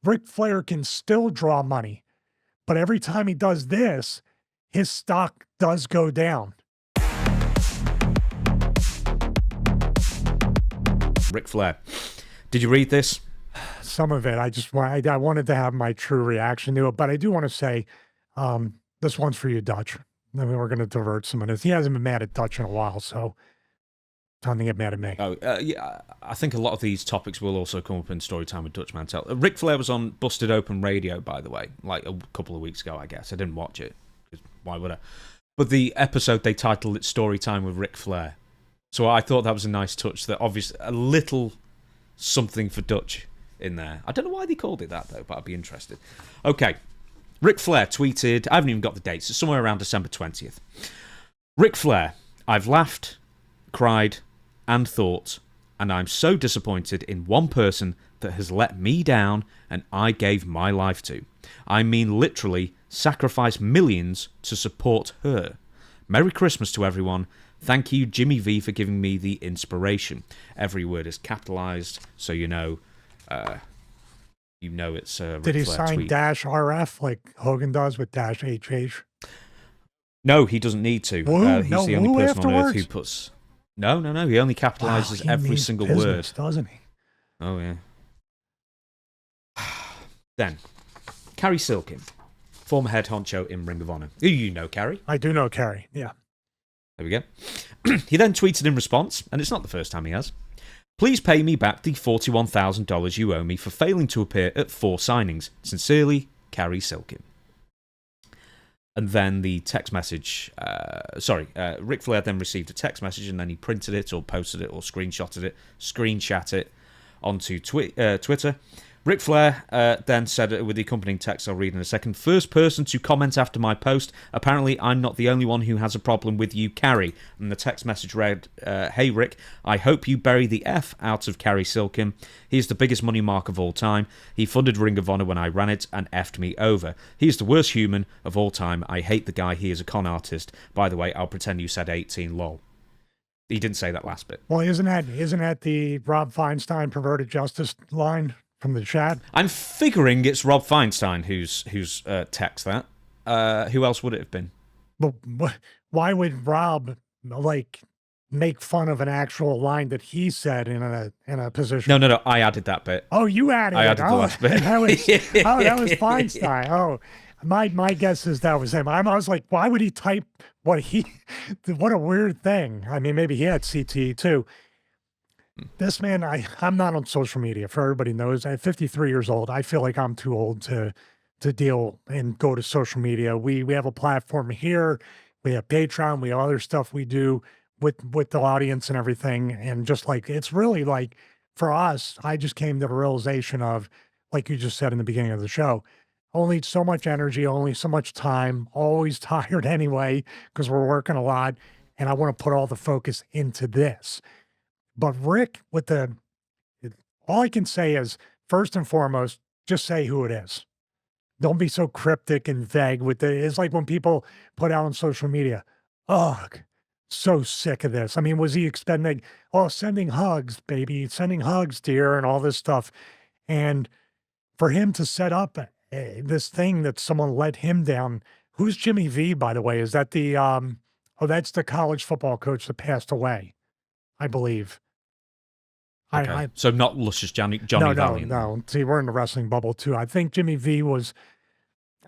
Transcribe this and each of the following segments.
Ric Flair can still draw money, but every time he does this, his stock does go down. Ric Flair. Did you read this? Some of it. I wanted to have my true reaction to it, but I do want to say, this one's for you, Dutch. I mean, we're going to divert some of this. He hasn't been mad at Dutch in a while, so time to get mad at me. Oh, yeah, I think a lot of these topics will also come up in Storytime with Dutch Mantel. Ric Flair was on Busted Open Radio, by the way, like a couple of weeks ago, I guess. I didn't watch it, because why would I? But the episode, they titled it Storytime with Ric Flair. So I thought that was a nice touch, that obviously a little something for Dutch in there. I don't know why they called it that, though, but I'd be interested. Okay. Ric Flair tweeted, I haven't even got the dates, it's somewhere around December 20th. Ric Flair, I've laughed, cried, and thought, and I'm so disappointed in one person that has let me down and I gave my life to. I mean literally sacrificed millions to support her. Merry Christmas to everyone. Thank you, Jimmy V, for giving me the inspiration. Every word is capitalized, so you know it's Ric Did he Flair sign tweet. -RF like Hogan does with -HH? No, he doesn't need to. Woo, He's no the only woo person on earth afterwards? who puts... No. He only capitalizes Wow, he every means single business, word. doesn't he? Oh, yeah. Then, Cary Silkin, former head honcho in Ring of Honor. Who you know, Cary? I do know Cary, yeah. There we go. He then tweeted in response, and it's not the first time he has, please pay me back the $41,000 you owe me for failing to appear at 4 signings. Sincerely, Cary Silkin. And then the text message, Ric Flair then received a text message and then he printed it or posted it or screenshot it onto Twitter. Ric Flair then said with the accompanying text I'll read in a second, first person to comment after my post, apparently I'm not the only one who has a problem with you, Cary. And the text message read, hey Rick, I hope you bury the F out of Cary Silkin. He's the biggest money mark of all time. He funded Ring of Honor when I ran it and effed me over. He's the worst human of all time. I hate the guy. He is a con artist. By the way, I'll pretend you said 18, lol. He didn't say that last bit. Well, isn't that the Rob Feinstein perverted justice line from the chat? I'm figuring it's Rob Feinstein who's text that. Who else would it have been? But why would Rob make fun of an actual line that he said in a position? No. I added that bit. Oh, you added it. I added the last bit. That was Feinstein. Oh, my guess is that was him. I was like, why would he type what a weird thing. I mean, maybe he had CTE too. This man, I'm not on social media. For everybody knows, I'm 53 years old. I feel like I'm too old to deal and go to social media. We have a platform here. We have Patreon. We have other stuff we do with the audience and everything. And just like, it's really like, for us, I just came to the realization of, like you just said in the beginning of the show, only so much energy, only so much time, always tired anyway, because we're working a lot. And I want to put all the focus into this. But Rick, all I can say is, first and foremost, just say who it is. Don't be so cryptic and vague with it. It's like when people put out on social media, ugh, so sick of this. I mean, was he expecting, sending hugs, baby, sending hugs, dear, and all this stuff. And for him to set up this thing that someone let him down. Who's Jimmy V, by the way? Is that that's the college football coach that passed away, I believe. Okay. So not Luscious Johnny Valiant. No. See, we're in the wrestling bubble too. I think Jimmy V was,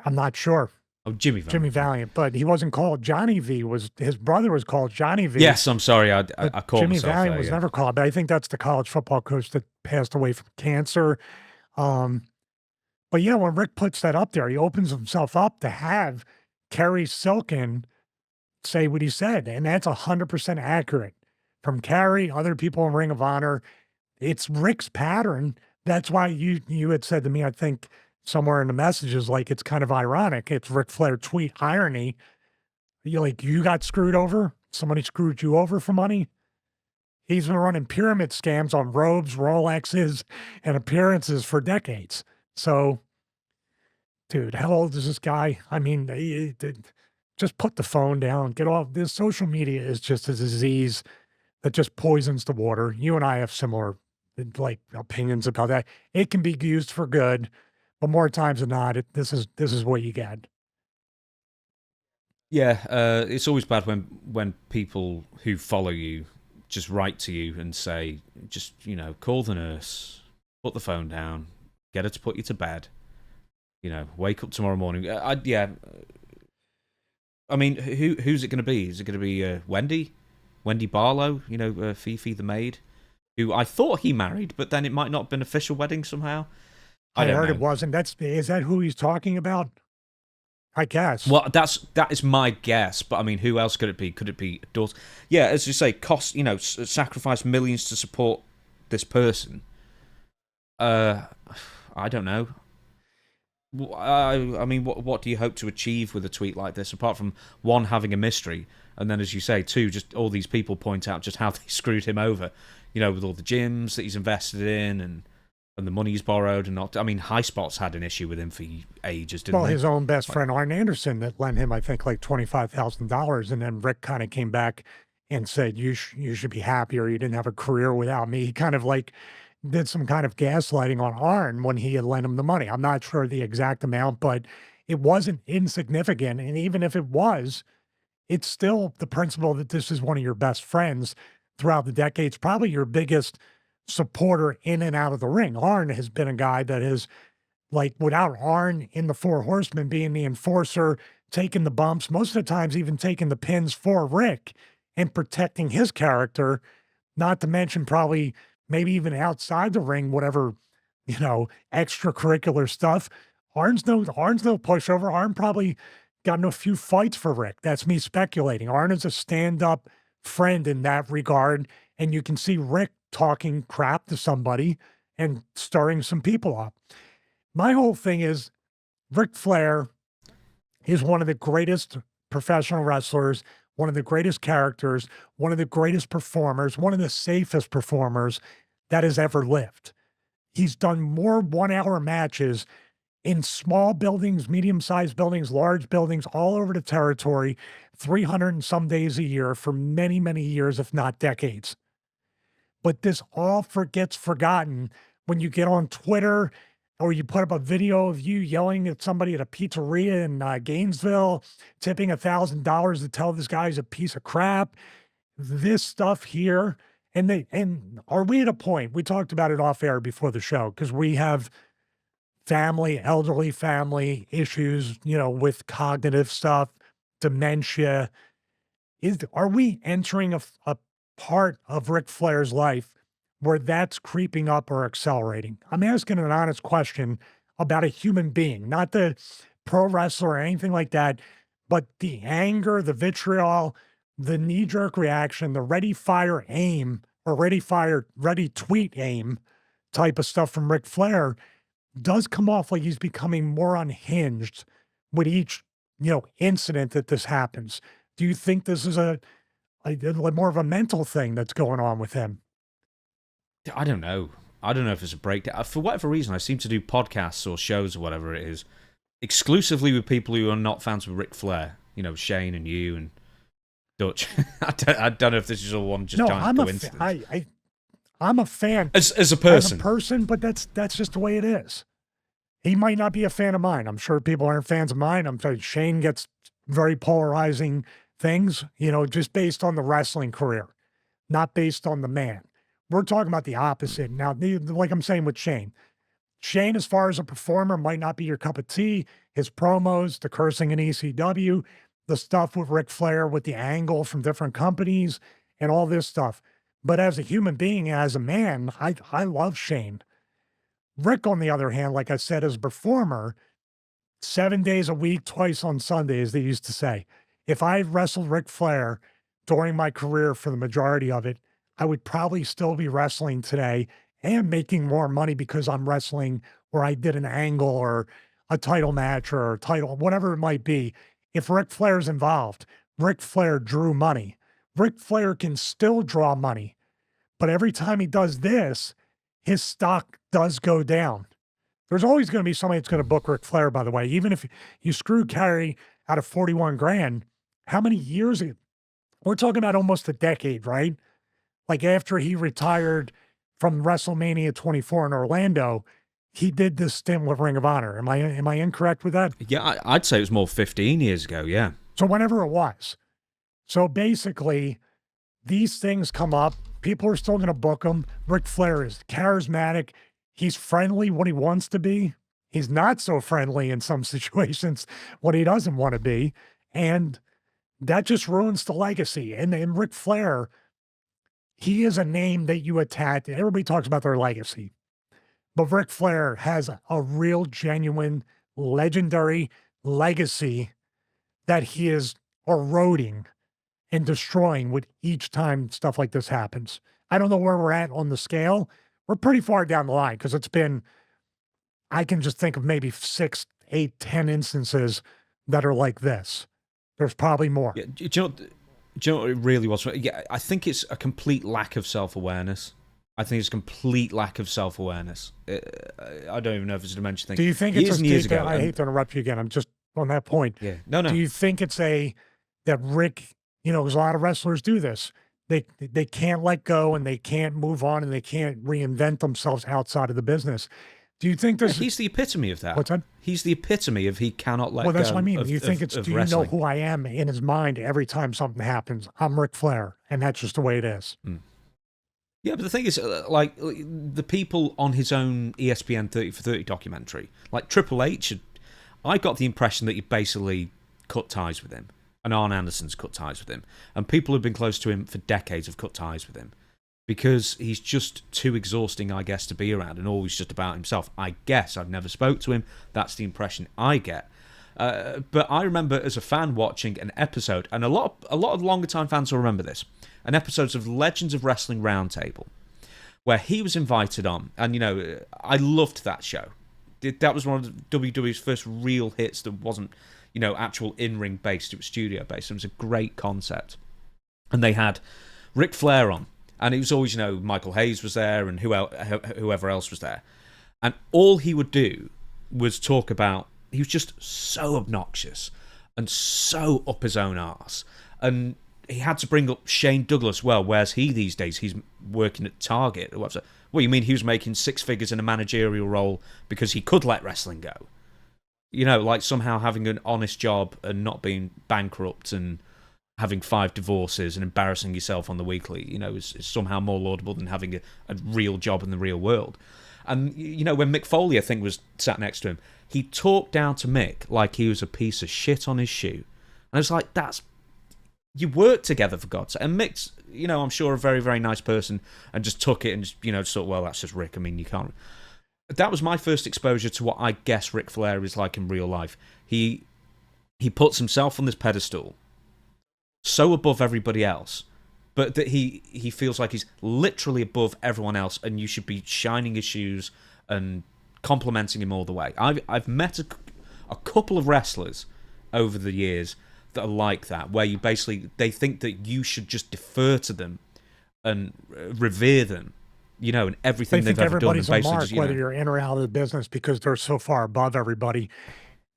I'm not sure. Oh, Jimmy Valiant, but he wasn't called Johnny V. His brother was called Johnny V. Yes, I'm sorry, I called Jimmy myself Valiant there, was never called, but I think that's the college football coach that passed away from cancer. But yeah, when Rick puts that up there, he opens himself up to have Cary Silkin say what he said, and that's 100% accurate. From Cary, other people in Ring of Honor, it's Rick's pattern. That's why you had said to me, I think somewhere in the messages, like, it's kind of ironic. It's Ric Flair tweet irony. You got screwed over? Somebody screwed you over for money? He's been running pyramid scams on robes, Rolexes, and appearances for decades. So, dude, how old is this guy? I mean, just put the phone down. Get off. This social media is just a disease that just poisons the water. You and I have similar opinions about that. It can be used for good, but more times than not, this is what you get. Yeah, it's always bad when people who follow you just write to you and say, just call the nurse, put the phone down, get her to put you to bed. Wake up tomorrow morning. Yeah. I mean, who's it going to be? Is it going to be Wendy Barlow? Fifi the maid, who I thought he married, but then it might not have been an official wedding somehow. I don't heard know. It wasn't. Is that who he's talking about? I guess. Well, that is my guess, but I mean, who else could it be? Could it be a daughter? Yeah, as you say, sacrifice millions to support this person. I don't know. I mean, what do you hope to achieve with a tweet like this, apart from one, having a mystery, and then, as you say, two, just all these people point out just how they screwed him over, with all the gyms that he's invested in and the money he's borrowed and not. I mean, High Spot's had an issue with him for ages, didn't Well, they? his own best friend, Arn Anderson, that lent him, I think, like $25,000. And then Rick kind of came back and said, you should be happier. You didn't have a career without me. He kind of like did some kind of gaslighting on Arn when he had lent him the money. I'm not sure the exact amount, but it wasn't insignificant. And even if it was, it's still the principle that this is one of your best friends throughout the decades, probably your biggest supporter in and out of the ring. Arn has been a guy that is like, without Arn in the Four Horsemen being the enforcer, taking the bumps, most of the times even taking the pins for Rick and protecting his character, not to mention probably maybe even outside the ring, whatever, extracurricular stuff. Arn's no pushover. Arn probably got in a few fights for Rick. That's me speculating. Arn is a stand-up friend in that regard, and you can see Rick talking crap to somebody and stirring some people up. My whole thing is Ric Flair is one of the greatest professional wrestlers, one of the greatest characters, one of the greatest performers, one of the safest performers that has ever lived. He's done more 1-hour matches in small buildings, medium-sized buildings, large buildings, all over the territory, 300 and some days a year for many, many years, if not decades. But this all gets forgotten when you get on Twitter or you put up a video of you yelling at somebody at a pizzeria in Gainesville, tipping $1,000 to tell this guy he's a piece of crap. This stuff here, and are we at a point? We talked about it off air before the show because we have elderly family issues, with cognitive stuff, dementia. Are we entering a part of Ric Flair's life where that's creeping up or accelerating? I'm asking an honest question about a human being, not the pro wrestler or anything like that, but the anger, the vitriol, the knee-jerk reaction, the ready, fire, aim, or ready, tweet, aim type of stuff from Ric Flair does come off like he's becoming more unhinged with each, incident that this happens. Do you think this is a more of a mental thing that's going on with him? I don't know. I don't know if it's a breakdown. For whatever reason, I seem to do podcasts or shows or whatever it is exclusively with people who are not fans of Ric Flair. Shane and you and Dutch. I don't know if this is all one just giant coincidence. I'm a fan as a person. As a person, but that's just the way it is. He might not be a fan of mine. I'm sure people aren't fans of mine. I'm sorry, Shane gets very polarizing things, just based on the wrestling career, not based on the man. We're talking about the opposite. Now, like I'm saying with Shane, as far as a performer, might not be your cup of tea. His promos, the cursing in ECW, the stuff with Ric Flair with the angle from different companies and all this stuff. But as a human being, as a man, I love Shane. Rick, on the other hand, like I said, as a performer, 7 days a week, twice on Sunday, as they used to say. If I wrestled Ric Flair during my career for the majority of it, I would probably still be wrestling today and making more money because I'm wrestling or I did an angle or a title match or a title, whatever it might be. If Ric Flair's involved, Ric Flair drew money. Ric Flair can still draw money, but every time he does this, his stock does go down. There's always going to be somebody that's going to book Ric Flair, by the way. Even if you screw Cary out of 41 grand, how many years? We're talking about almost a decade, right? Like after he retired from WrestleMania 24 in Orlando, he did this stint with Ring of Honor. Am I incorrect with that? Yeah, I'd say it was more 15 years ago, yeah. So whenever it was. So basically, these things come up. People are still going to book him. Ric Flair is charismatic. He's friendly when he wants to be. He's not so friendly in some situations when he doesn't want to be. And that just ruins the legacy. And Ric Flair, he is a name that you attach. Everybody talks about their legacy. But Ric Flair has a real, genuine, legendary legacy that he is eroding and destroying with each time stuff like this happens. I don't know where we're at on the scale. We're pretty far down the line because it's been, I can just think of maybe 6, 8, 10 instances that are like this. There's probably more. Yeah, do you know what it really was? Yeah, I think it's a complete lack of self-awareness. I think it's a complete lack of self-awareness. I don't even know if it's a dementia thing. Do you think years and years ago? I hate to interrupt you again. I'm just on that point. Yeah, no. Do you think it's that Rick, because a lot of wrestlers do this. They can't let go and they can't move on and they can't reinvent themselves outside of the business. Do you think there's... He's the epitome of that. What's that? He's the epitome of he cannot let go. Well, that's what I mean. Do you think do you wrestling. know who I am in his mind every time something happens? I'm Ric Flair, and that's just the way it is. Mm. Yeah, but the thing is, like, the people on his own ESPN 30 for 30 documentary, like Triple H, I got the impression that he basically cut ties with him, and Arn Anderson's cut ties with him, and people who've been close to him for decades have cut ties with him, because he's just too exhausting, I guess, to be around, and always just about himself. I guess I've never spoke to him. That's the impression I get. But I remember as a fan watching an episode, and a lot of longer time fans will remember this, an episode of Legends of Wrestling Roundtable, where he was invited on, and I loved that show. That was one of WWE's first real hits that wasn't, actual in-ring based. It was studio based. It was a great concept, and they had Ric Flair on, and it was always Michael Hayes was there, and whoever else was there, and all he would do was talk about. He was just so obnoxious and so up his own arse, and he had to bring up Shane Douglas. Well, where's he these days? He's working at Target or whatever. Well, you mean he was making 6 figures in a managerial role because he could let wrestling go? Like somehow having an honest job and not being bankrupt and having 5 divorces and embarrassing yourself on the weekly, is somehow more laudable than having a real job in the real world. And, when Mick Foley, I think, was sat next to him, he talked down to Mick like he was a piece of shit on his shoe. And I was like, you work together, for God's sake. And Mick's, I'm sure a very, very nice person, and just took it and just thought, well, that's just Rick. I mean, you can't. That was my first exposure to what I guess Ric Flair is like in real life. He puts himself on this pedestal, so above everybody else, but that he feels like he's literally above everyone else, and you should be shining his shoes and complimenting him all the way. I've met a couple of wrestlers over the years that are like that, where they think that you should just defer to them and revere them, and everything they've ever done. Everybody's a mark, whether you're in or out of the business, because they're so far above everybody.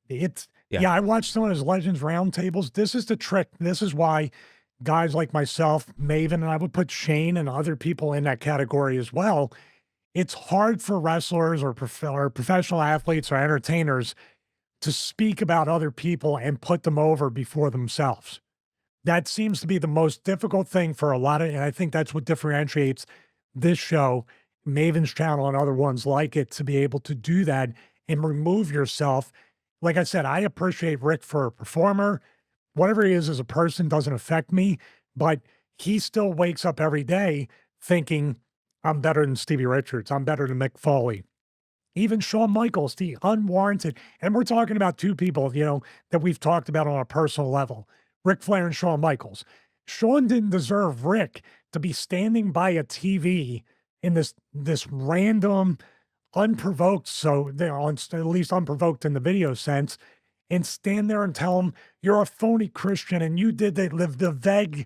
Yeah, I watched some of his Legends Roundtables. This is the trick. This is why guys like myself, Maven, and I would put Shane and other people in that category as well. It's hard for wrestlers or professional athletes or entertainers to speak about other people and put them over before themselves. That seems to be the most difficult thing for a lot of, and I think that's what differentiates this show, Maven's channel, and other ones like it, to be able to do that and remove yourself. Like I said, I appreciate Rick for a performer. Whatever he is as a person doesn't affect me, but he still wakes up every day thinking, I'm better than Stevie Richards. I'm better than Mick Foley. Even Shawn Michaels, the unwarranted, and we're talking about 2 people, that we've talked about on a personal level, Ric Flair and Shawn Michaels. Shawn didn't deserve Rick to be standing by a TV in this random, unprovoked, at least unprovoked in the video sense, and stand there and tell him, you're a phony Christian and you did the vague,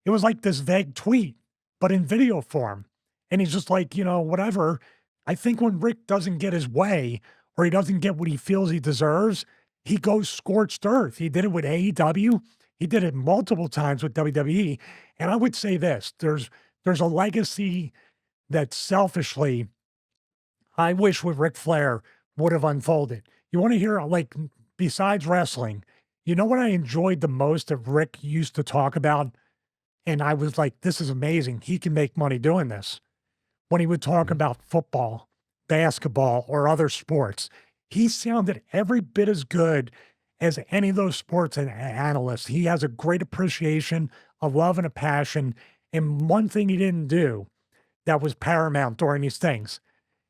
it was like this vague tweet, but in video form. And he's just like, whatever. I think when Rick doesn't get his way, or he doesn't get what he feels he deserves, he goes scorched earth. He did it with AEW. He did it multiple times with WWE. And I would say this, there's a legacy that selfishly I wish what Ric Flair would have unfolded. You want to hear, like, besides wrestling, you know what I enjoyed the most that Rick used to talk about? And I was like, this is amazing. He can make money doing this. When he would talk Mhm. about football, basketball, or other sports, he sounded every bit as good as any of those sports analysts. He has a great appreciation, a love, and a passion. And one thing he didn't do that was paramount during these things,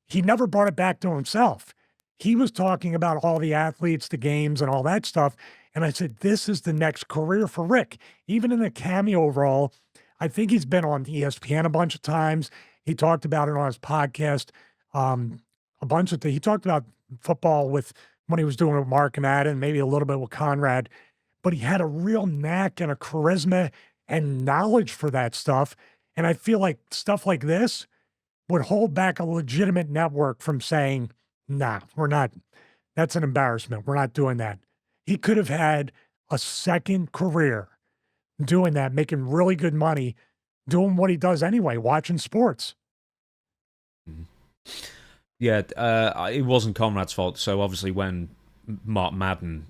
he never brought it back to himself. He was talking about all the athletes, the games, and all that stuff. And I said, this is the next career for Rick. Even in a cameo role, I think he's been on ESPN a bunch of times. He talked about it on his podcast. Um, a bunch of things. He talked about football with when he was doing it with Mark and Adam, maybe a little bit with Conrad, but he had a real knack and a charisma and knowledge for that stuff. And I feel like stuff like this would hold back a legitimate network from saying, nah, we're not, that's an embarrassment. We're not doing that. He could have had a second career doing that, making really good money, doing what he does anyway, watching sports. Mhm. Yeah, it wasn't Conrad's fault. So obviously, when Mark Madden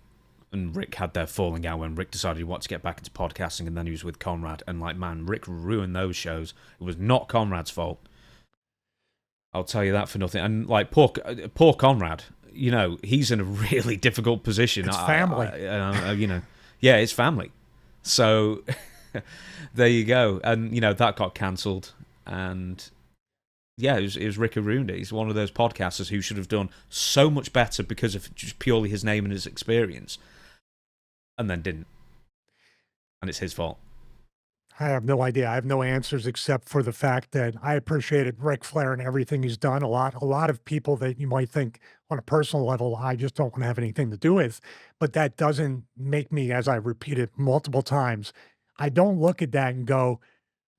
and Rick had their falling out, when Rick decided he wanted to get back into podcasting, and then he was with Conrad, and like, man, Rick ruined those shows. It was not Conrad's fault. I'll tell you that for nothing. And like poor Conrad, you know, he's in a really difficult position. It's family. You know, yeah, it's family. So there you go. And you know that got cancelled, and yeah, it was Rick who ruined it. He's one of those podcasters who should have done so much better because of just purely his name and his experience, and then didn't. And it's his fault. I have no idea. I have no answers except for the fact that I appreciated Ric Flair and everything he's done. A lot of people that you might think on a personal level, I just don't want to have anything to do with. But that doesn't make me, as I repeated multiple times, I don't look at that and go,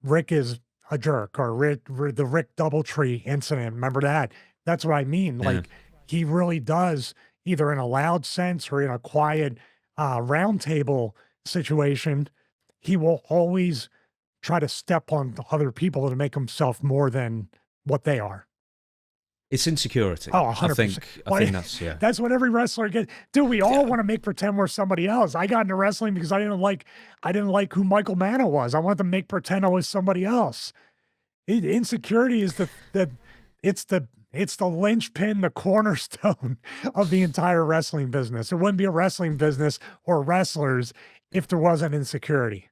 Rick is a jerk or the Rick Doubletree incident. Remember that? That's what I mean. Yeah. Like he really does, either in a loud sense or in a quiet round table situation, he will always try to step on the other people to make himself more than what they are. It's insecurity. Oh, I 100%. think that's yeah. That's what every wrestler gets. Dude, we all want to make pretend we're somebody else. I got into wrestling because I didn't like who Michael Manna was. I wanted to make pretend I was somebody else. Insecurity is it's the linchpin, the cornerstone of the entire wrestling business. It wouldn't be a wrestling business or wrestlers if there wasn't insecurity.